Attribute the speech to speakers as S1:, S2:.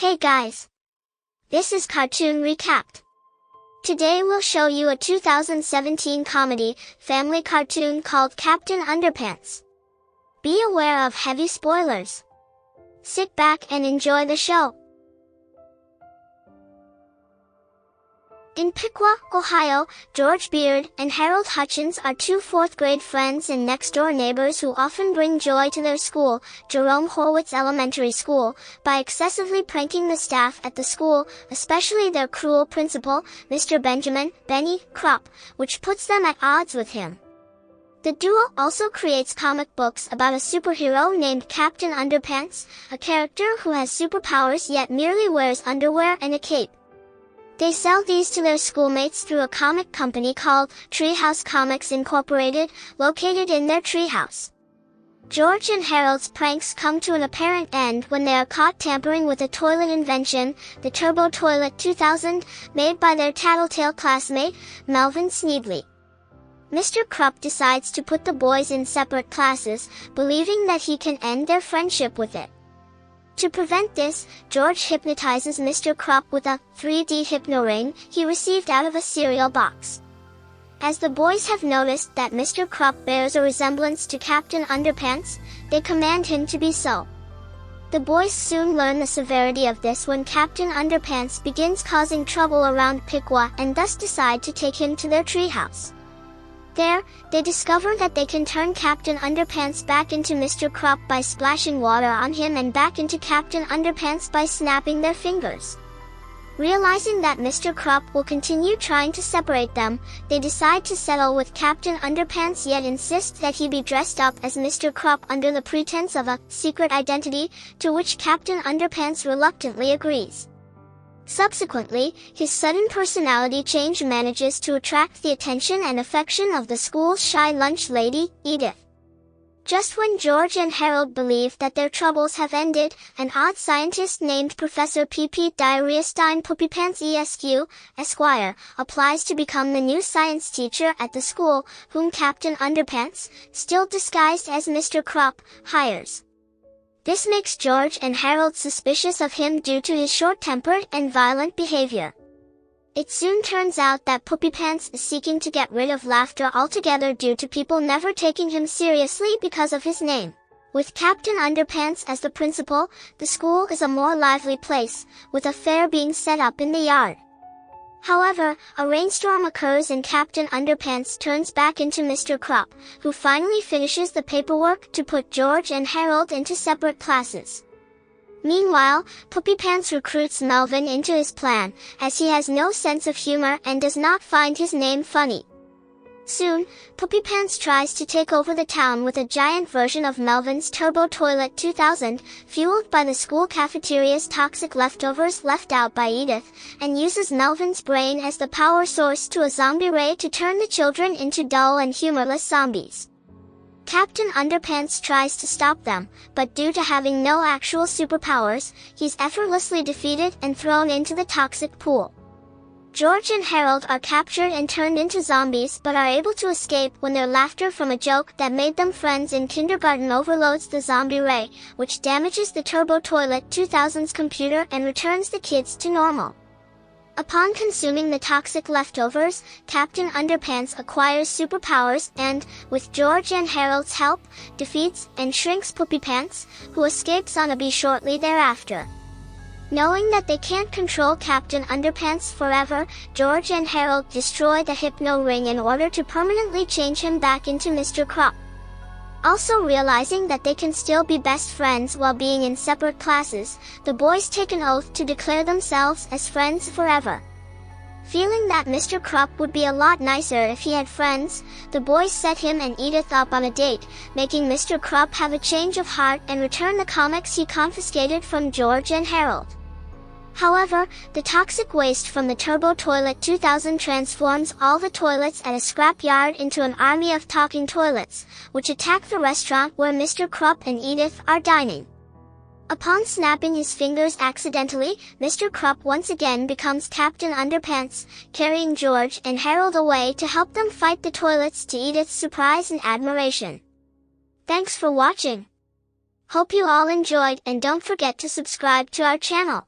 S1: Hey guys! This is Cartoon Recapped. Today we'll show you a 2017 comedy, family cartoon called Captain Underpants. Be aware of heavy spoilers. Sit back and enjoy the show. In Piqua, Ohio, George Beard and Harold Hutchins are two fourth-grade friends and next-door neighbors who often bring joy to their school, Jerome Horwitz Elementary School, by excessively pranking the staff at the school, especially their cruel principal, Mr. Benjamin, Benny, Kropp, which puts them at odds with him. The duo also creates comic books about a superhero named Captain Underpants, a character who has superpowers yet merely wears underwear and a cape. They sell these to their schoolmates through a comic company called Treehouse Comics Incorporated, located in their treehouse. George and Harold's pranks come to an apparent end when they are caught tampering with a toilet invention, the Turbo Toilet 2000, made by their tattletale classmate, Melvin Sneedley. Mr. Kropp decides to put the boys in separate classes, believing that he can end their friendship with it. To prevent this, George hypnotizes Mr. Kropp with a 3D hypno-ring he received out of a cereal box. As the boys have noticed that Mr. Kropp bears a resemblance to Captain Underpants, they command him to be so. The boys soon learn the severity of this when Captain Underpants begins causing trouble around Piqua and thus decide to take him to their treehouse. There, they discover that they can turn Captain Underpants back into Mr. Kropp by splashing water on him and back into Captain Underpants by snapping their fingers. Realizing that Mr. Kropp will continue trying to separate them, they decide to settle with Captain Underpants yet insist that he be dressed up as Mr. Kropp under the pretense of a secret identity, to which Captain Underpants reluctantly agrees. Subsequently, his sudden personality change manages to attract the attention and affection of the school's shy lunch lady, Edith. Just when George and Harold believe that their troubles have ended, an odd scientist named Professor P.P. Diarrheastein Poopypants ESQ, Esquire, applies to become the new science teacher at the school, whom Captain Underpants, still disguised as Mr. Kropp, hires. This makes George and Harold suspicious of him due to his short-tempered and violent behavior. It soon turns out that Poopypants is seeking to get rid of laughter altogether due to people never taking him seriously because of his name. With Captain Underpants as the principal, the school is a more lively place, with a fair being set up in the yard. However, a rainstorm occurs and Captain Underpants turns back into Mr. Kropp, who finally finishes the paperwork to put George and Harold into separate classes. Meanwhile, Poopypants recruits Melvin into his plan, as he has no sense of humor and does not find his name funny. Soon, Poopypants tries to take over the town with a giant version of Melvin's Turbo Toilet 2000, fueled by the school cafeteria's toxic leftovers left out by Edith, and uses Melvin's brain as the power source to a zombie ray to turn the children into dull and humorless zombies. Captain Underpants tries to stop them, but due to having no actual superpowers, he's effortlessly defeated and thrown into the toxic pool. George and Harold are captured and turned into zombies but are able to escape when their laughter from a joke that made them friends in kindergarten overloads the zombie ray, which damages the Turbo Toilet 2000's computer and returns the kids to normal. Upon consuming the toxic leftovers, Captain Underpants acquires superpowers and, with George and Harold's help, defeats and shrinks Poopypants, who escapes on a bee shortly thereafter. Knowing that they can't control Captain Underpants forever, George and Harold destroy the hypno ring in order to permanently change him back into Mr. Kropp. Also realizing that they can still be best friends while being in separate classes, the boys take an oath to declare themselves as friends forever. Feeling that Mr. Kropp would be a lot nicer if he had friends, the boys set him and Edith up on a date, making Mr. Kropp have a change of heart and return the comics he confiscated from George and Harold. However, the toxic waste from the Turbo Toilet 2000 transforms all the toilets at a scrap yard into an army of talking toilets, which attack the restaurant where Mr. Kropp and Edith are dining. Upon snapping his fingers accidentally, Mr. Kropp once again becomes Captain Underpants, carrying George and Harold away to help them fight the toilets to Edith's surprise and admiration. Thanks for watching. Hope you all enjoyed and don't forget to subscribe to our channel.